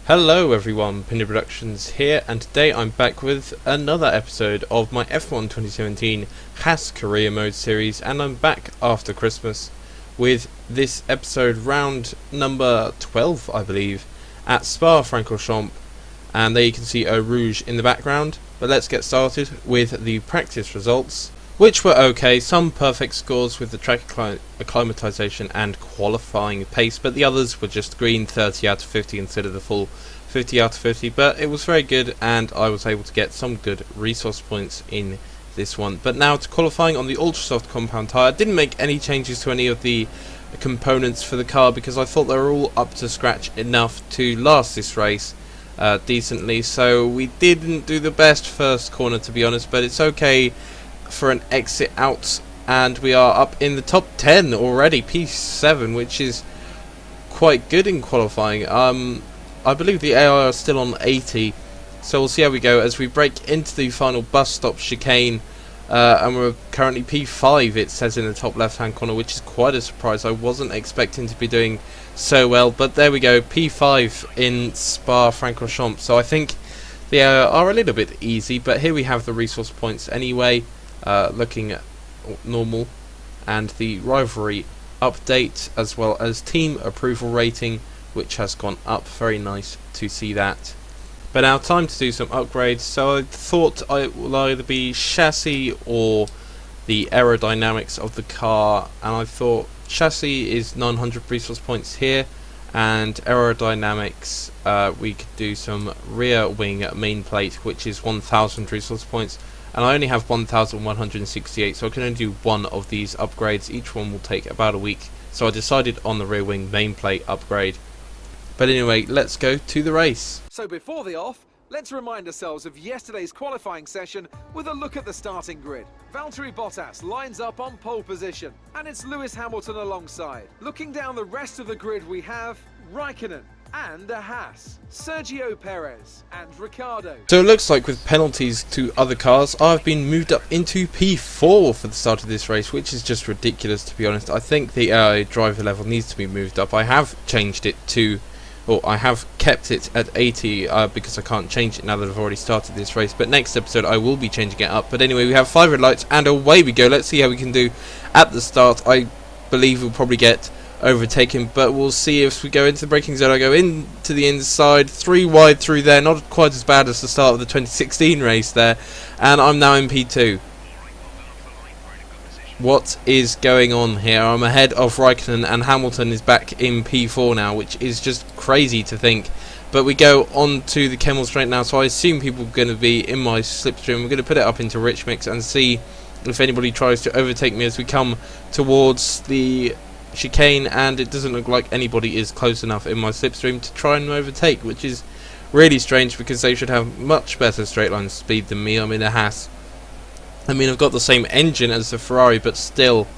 Hello everyone, Pinder Productions here, and today I'm back with another episode of my F1 2017 Haas Career Mode series, and I'm back after Christmas with this episode round number 12, I believe, at Spa-Francorchamps, and there you can see Eau Rouge in the background. But let's get started with the practice results, which were okay. Some perfect scores with the track acclimatization and qualifying pace, but the others were just green, 30 out of 50 instead of the full 50 out of 50. But it was very good, and I was able to get some good resource points in this one. But now to qualifying on the ultra soft compound tyre. I didn't make any changes to any of the components for the car because I thought they were all up to scratch enough to last this race decently. So we didn't do the best first corner, to be honest, but it's okay for an exit out, and we are up in the top 10 already, P7, which is quite good in qualifying. I believe the AI are still on 80, so we'll see how we go as we break into the final bus stop chicane, and we're currently P5, it says in the top left hand corner, which is quite a surprise. I wasn't expecting to be doing so well, but there we go, P5 in Spa-Francorchamps. So I think they are a little bit easy, but here we have the resource points anyway. Looking at normal and the rivalry update, as well as team approval rating, which has gone up. Very nice to see that. But now time to do some upgrades. So I thought it will either be chassis or the aerodynamics of the car, and I thought chassis is 900 resource points here, and aerodynamics we could do some rear wing main plate, which is 1000 resource points. And I only have 1168, so I can only do one of these upgrades. Each one will take about a week, so I decided on the rear wing main plate upgrade. But anyway, let's go to the race. So before the off, let's remind ourselves of yesterday's qualifying session with a look at the starting grid. Valtteri Bottas lines up on pole position, and it's Lewis Hamilton alongside. Looking down the rest of the grid, we have Raikkonen and a Haas, Sergio Perez and Ricciardo. So it looks like with penalties to other cars, I've been moved up into P4 for the start of this race, which is just ridiculous, to be honest. I think the driver level needs to be moved up. I have changed it to, or I have kept it at 80 because I can't change it now that I've already started this race. But next episode I will be changing it up. But anyway, we have 5 red lights and away we go. Let's see how we can do at the start. I believe we'll probably get overtaken, but we'll see if we go into the braking zone. I go into the inside, 3 wide through there, not quite as bad as the start of the 2016 race there, and I'm now in P2. What is going on here? I'm ahead of Raikkonen, and Hamilton is back in P4 now, which is just crazy to think. But we go on to the Kemmel straight now, so I assume people are going to be in my slipstream. We're going to put it up into Rich Mix and see if anybody tries to overtake me as we come towards the chicane, and it doesn't look like anybody is close enough in my slipstream to try and overtake, which is really strange because they should have much better straight line speed than me. I'm in a Haas. I mean, I've got the same engine as the Ferrari, but still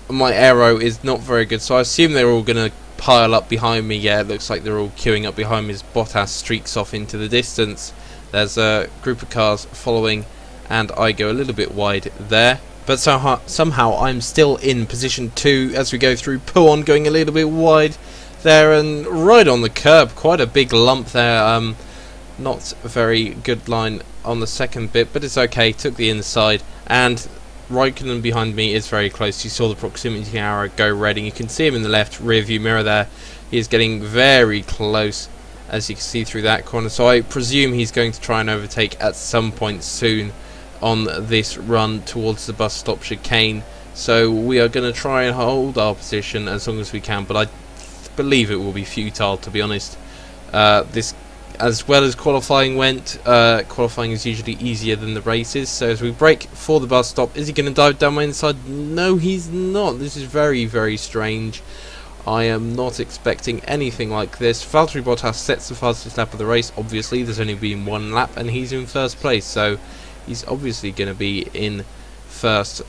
my aero is not very good, so I assume they're all going to pile up behind me. Yeah, it looks like they're all queuing up behind me as Bottas streaks off into the distance. There's a group of cars following, and I go a little bit wide there. But somehow I'm still in position 2 as we go through Pouhon, going a little bit wide there and right on the curb. Quite a big lump there. Not a very good line on the second bit, but it's okay. Took the inside, and Raikkonen behind me is very close. You saw the proximity arrow go red, and you can see him in the left rear view mirror there. He is getting very close, as you can see through that corner. So I presume he's going to try and overtake at some point soon on this run towards the bus stop chicane. So we are going to try and hold our position as long as we can, but I believe it will be futile, to be honest. This, as well as qualifying went, qualifying is usually easier than the races. So as we break for the bus stop, is he going to dive down my inside? No, he's not. This is very, very strange. I am not expecting anything like this. Valtteri Bottas sets the fastest lap of the race. Obviously, there's only been 1 lap, and he's in first place, so he's obviously going to be in first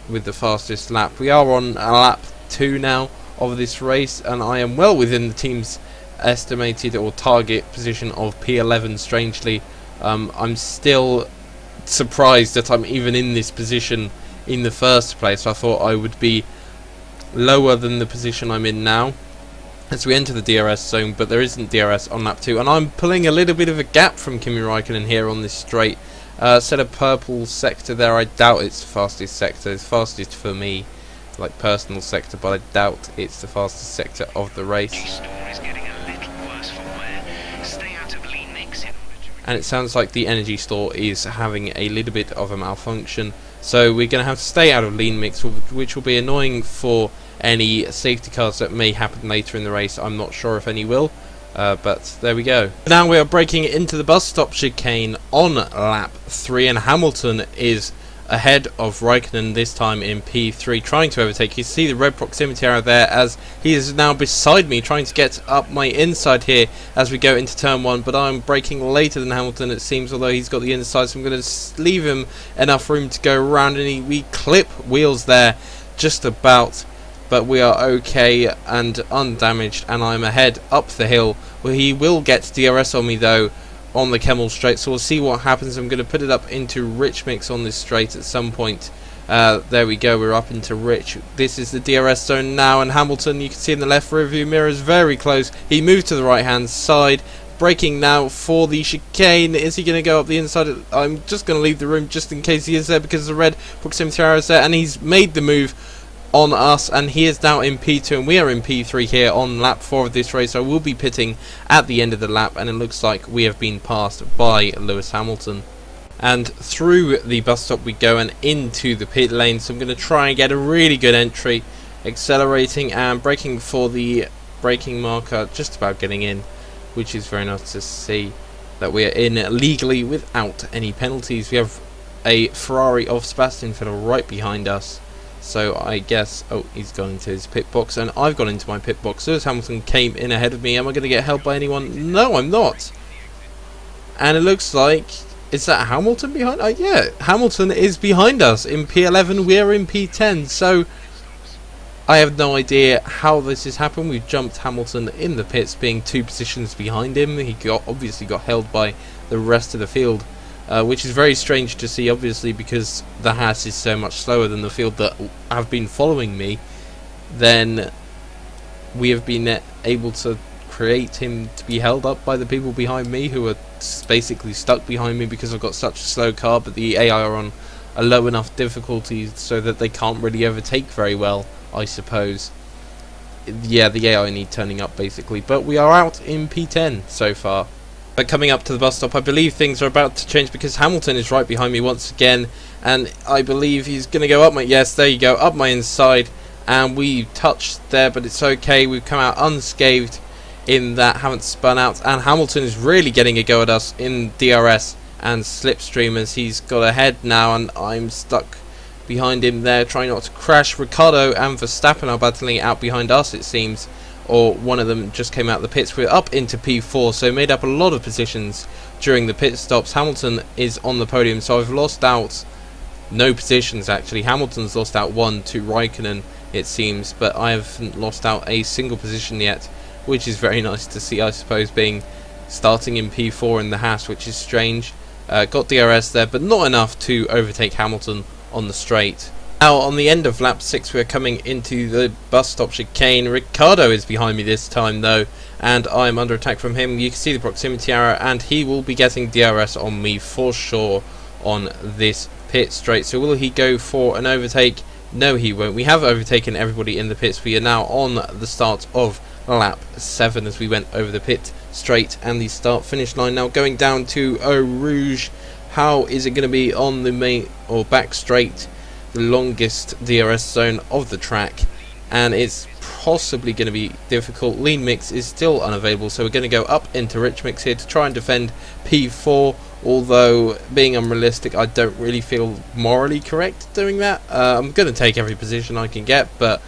with the fastest lap. We are on a lap 2 now of this race, and I am well within the team's estimated or target position of P11. Strangely, I'm still surprised that I'm even in this position in the first place. I thought I would be lower than the position I'm in now, as we enter the DRS zone, but there isn't DRS on lap 2, and I'm pulling a little bit of a gap from Kimi Raikkonen here on this straight. Set a purple sector there. I doubt it's the fastest sector. It's fastest for me, like personal sector, but I doubt it's the fastest sector of the race. And it sounds like the energy store is having a little bit of a malfunction, so we're going to have to stay out of lean mix, which will be annoying for any safety cars that may happen later in the race. I'm not sure if any will, but there we go. Now we are braking into the bus stop chicane on lap 3, and Hamilton is ahead of Raikkonen this time in P3, trying to overtake. You see the red proximity arrow there as he is now beside me, trying to get up my inside here as we go into turn 1, but I'm braking later than Hamilton, it seems, although he's got the inside, so I'm going to leave him enough room to go around, and we clip wheels there just about, but we are okay and undamaged, and I'm ahead up the hill, where he will get DRS on me though on the Kemmel straight, so we'll see what happens. I'm going to put it up into rich mix on this straight at some point. There we go, we're up into rich. This is the DRS zone now, and Hamilton, you can see in the left rear view mirror, is very close. He moved to the right hand side, braking now for the chicane. Is he going to go up the inside? I'm just going to leave the room just in case he is there, because the red proximity arrow is there, and he's made the move on us, and he is now in P2 and we are in P3 here on lap 4 of this race. I will be pitting at the end of the lap, and it looks like we have been passed by Lewis Hamilton. And through the bus stop we go and into the pit lane, so I'm going to try and get a really good entry, accelerating and braking for the braking marker, just about getting in, which is very nice to see that we are in legally without any penalties. We have a Ferrari of Sebastian Vettel right behind us. So I guess, oh, he's gone into his pit box, and I've gone into my pit box. Lewis Hamilton came in ahead of me. Am I going to get helped by anyone? No, I'm not. And it looks like, is that Hamilton behind? Yeah, Hamilton is behind us in P11. We're in P10. So I have no idea how this has happened. We've jumped Hamilton in the pits, being 2 positions behind him. He obviously got held by the rest of the field. Which is very strange to see, obviously, because the Haas is so much slower than the field that have been following me. Then we have been able to create him to be held up by the people behind me, who are basically stuck behind me because I've got such a slow car, but the AI are on a low enough difficulty so that they can't really overtake very well, I suppose. Yeah, the AI need turning up, basically. But we are out in P10 so far. But coming up to the bus stop, I believe things are about to change, because Hamilton is right behind me once again, and I believe he's going to go up my, yes, there you go, up my inside, and we touched there, but it's okay. We've come out unscathed in that, haven't spun out, and Hamilton is really getting a go at us in DRS and slipstream as he's got ahead now, and I'm stuck behind him there, trying not to crash. Ricciardo and Verstappen are battling it out behind us, it seems. Or one of them just came out of the pits. We're up into P4, so made up a lot of positions during the pit stops. Hamilton is on the podium, so I've lost out no positions actually. Hamilton's lost out 1 to Raikkonen, it seems, but I haven't lost out a single position yet, which is very nice to see, I suppose, being starting in P4 in the Haas, which is strange. Got DRS there, but not enough to overtake Hamilton on the straight. Now, on the end of lap 6, we're coming into the bus stop chicane. Ricciardo is behind me this time, though, and I'm under attack from him. You can see the proximity arrow, and he will be getting DRS on me for sure on this pit straight. So will he go for an overtake? No, he won't. We have overtaken everybody in the pits. We are now on the start of lap 7 as we went over the pit straight and the start-finish line. Now going down to Eau Rouge. How is it going to be on the main or back straight? The longest DRS zone of the track, and it's possibly going to be difficult. Lean mix is still unavailable, so we're going to go up into rich mix here to try and defend P4, although being unrealistic, I don't really feel morally correct doing that. I'm going to take every position I can get, but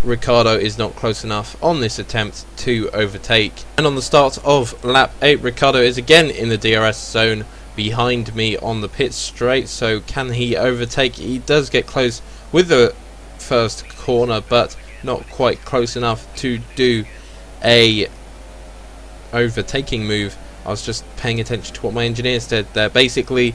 Ricciardo is not close enough on this attempt to overtake. And on the start of lap 8, Ricciardo is again in the DRS zone behind me on the pit straight, so can he overtake? He does get close with the first corner, but not quite close enough to do a overtaking move. I was just paying attention to what my engineer said there. Basically,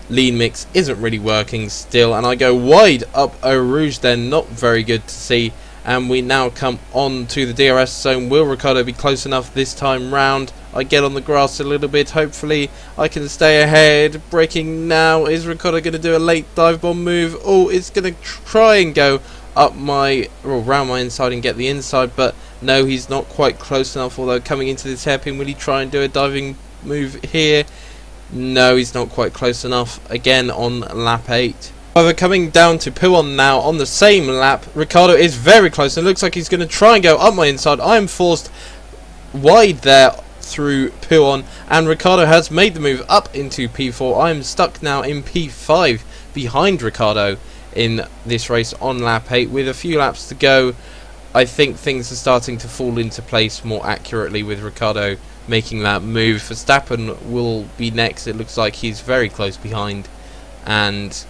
lean mix isn't really working still, and I go wide up Eau Rouge. They're not very good to see, and we now come on to the DRS zone. Will Ricciardo be close enough this time round? I get on the grass a little bit, hopefully I can stay ahead. Braking now. Is Ricciardo going to do a late dive bomb move? Oh, it's going to try and go up my, or around my inside and get the inside, but no, he's not quite close enough. Although coming into this hairpin, will he try and do a diving move here? No, he's not quite close enough. Again on lap 8. However, coming down to Puon now on the same lap, Ricciardo is very close and looks like he's going to try and go up my inside. I am forced wide there through Puon, and Ricciardo has made the move up into P4. I am stuck now in P5 behind Ricciardo in this race on lap 8 with a few laps to go. I think things are starting to fall into place more accurately with Ricciardo making that move. Verstappen will be next. It looks like he's very close behind, and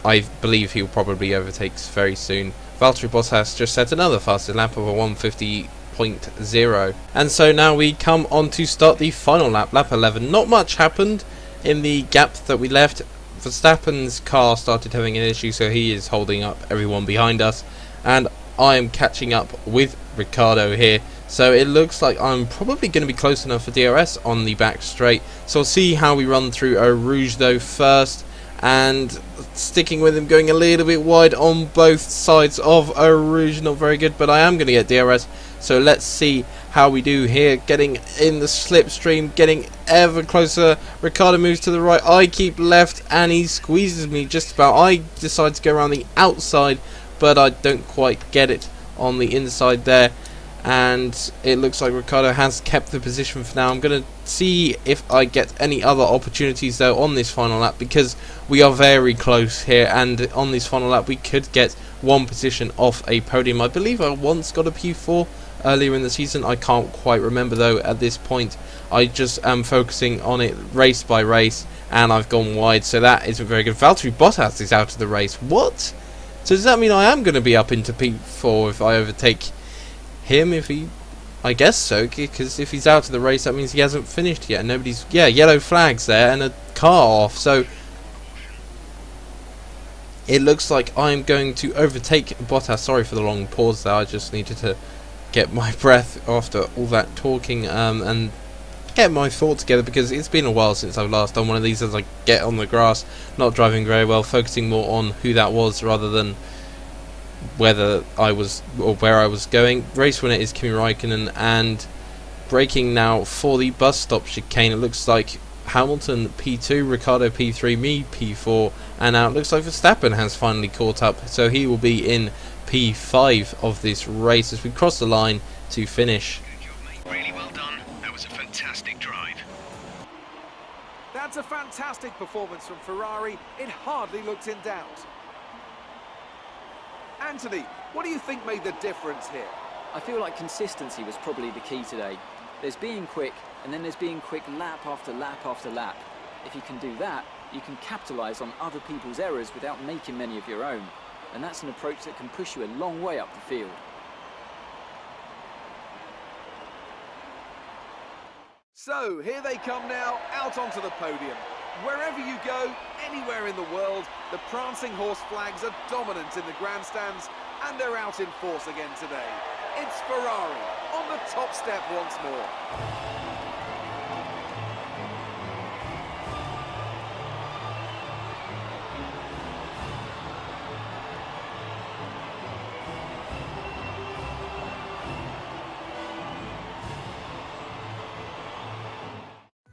I believe he'll probably overtake very soon. Valtteri Bottas just set another fastest lap of a 150.0. And so now we come on to start the final lap, lap 11. Not much happened in the gap that we left. Verstappen's car started having an issue, so he is holding up everyone behind us, and I am catching up with Ricciardo here. So it looks like I'm probably going to be close enough for DRS on the back straight. So I'll see how we run through Eau Rouge though first, and sticking with him, going a little bit wide on both sides of Eau Rouge. Not very good, but I am going to get DRS. So let's see how we do here. Getting in the slipstream, getting ever closer. Ricciardo moves to the right. I keep left, and he squeezes me just about. I decide to go around the outside, but I don't quite get it on the inside there. And it looks like Ricciardo has kept the position for now. I'm going to see if I get any other opportunities though on this final lap, because we are very close here, and on this final lap we could get one position off a podium. I believe I once got a P4 earlier in the season. I can't quite remember though at this point. I just am focusing on it race by race, and I've gone wide, so that isn't very good. Valtteri Bottas is out of the race. What? So does that mean I am going to be up into P4 if I overtake him? If he, I guess so, because if he's out of the race, that means he hasn't finished yet. Nobody's, yeah, yellow flags there and a car off. So it looks like I'm going to overtake Bottas. Sorry for the long pause there. I just needed to get my breath after all that talking and get my thoughts together, because it's been a while since I've last done one of these as I get on the grass, not driving very well, focusing more on who that was rather than whether I was or where I was going. Race winner is Kimi Raikkonen, and braking now for the bus stop chicane. It looks like Hamilton P2, Ricciardo P3, me P4, and now it looks like Verstappen has finally caught up, so he will be in P5 of this race as we cross the line to finish. Really well done. That was a fantastic drive. That's a fantastic performance from Ferrari. It hardly looked in doubt. Anthony, what do you think made the difference here? I feel like consistency was probably the key today. There's being quick, and then there's being quick lap after lap after lap. If you can do that, you can capitalise on other people's errors without making many of your own. And that's an approach that can push you a long way up the field. So, here they come now, out onto the podium. Wherever you go, anywhere in the world, the prancing horse flags are dominant in the grandstands, and they're out in force again today. It's Ferrari on the top step once more.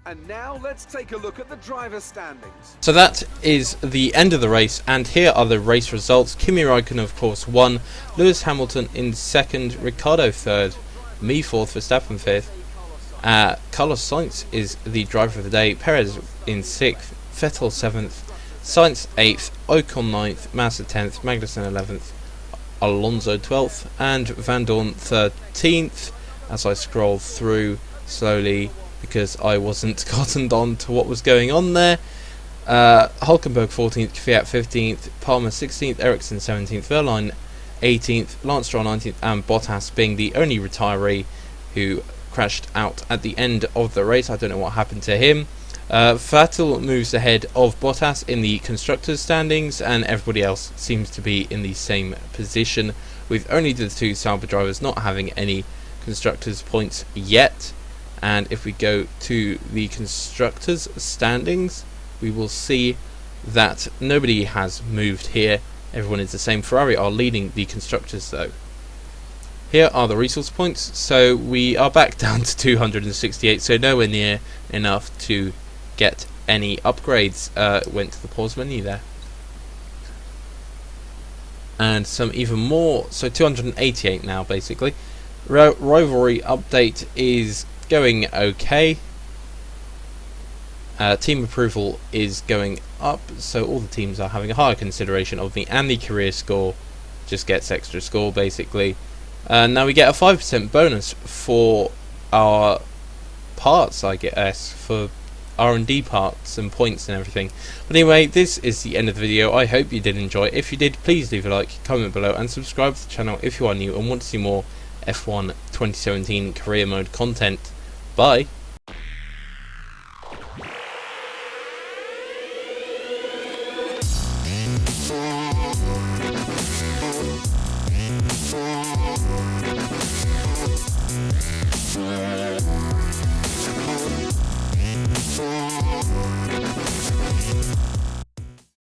And now let's take a look at the driver's standings. So that is the end of the race, and here are the race results. Kimi Raikkonen of course won, Lewis Hamilton in second, Ricciardo third, me fourth, Verstappen fifth, Carlos Sainz is the driver of the day, Perez in sixth, Vettel seventh, Sainz eighth, Ocon ninth, Massa 10th, Magnussen 11th, Alonso 12th, and Van Dorn 13th. As I scroll through slowly, because I wasn't cottoned on to what was going on there. Hulkenberg 14th, Fiat 15th, Palmer 16th, Ericsson 17th, Verline 18th, Lance Stroll 19th, and Bottas being the only retiree who crashed out at the end of the race. I don't know what happened to him. Vettel moves ahead of Bottas in the constructors standings, and everybody else seems to be in the same position, with only the two Sauber drivers not having any constructors points yet. And if we go to the constructors standings, we will see that nobody has moved here. Everyone is the same. Ferrari are leading the constructors though. Here are the resource points, so we are back down to 268, so nowhere near enough to get any upgrades. Went to the pause menu there. And some even more, so 288 now basically. Rivalry update is going okay. Team approval is going up, so all the teams are having a higher consideration of me, and the career score just gets extra score basically. Now we get a 5% bonus for our parts, I guess, for R&D parts and points and everything. But anyway, this is the end of the video. I hope you did enjoy. If you did, please leave a like, comment below, and subscribe to the channel if you are new and want to see more F1 2017 career mode content. Bye. Yeah.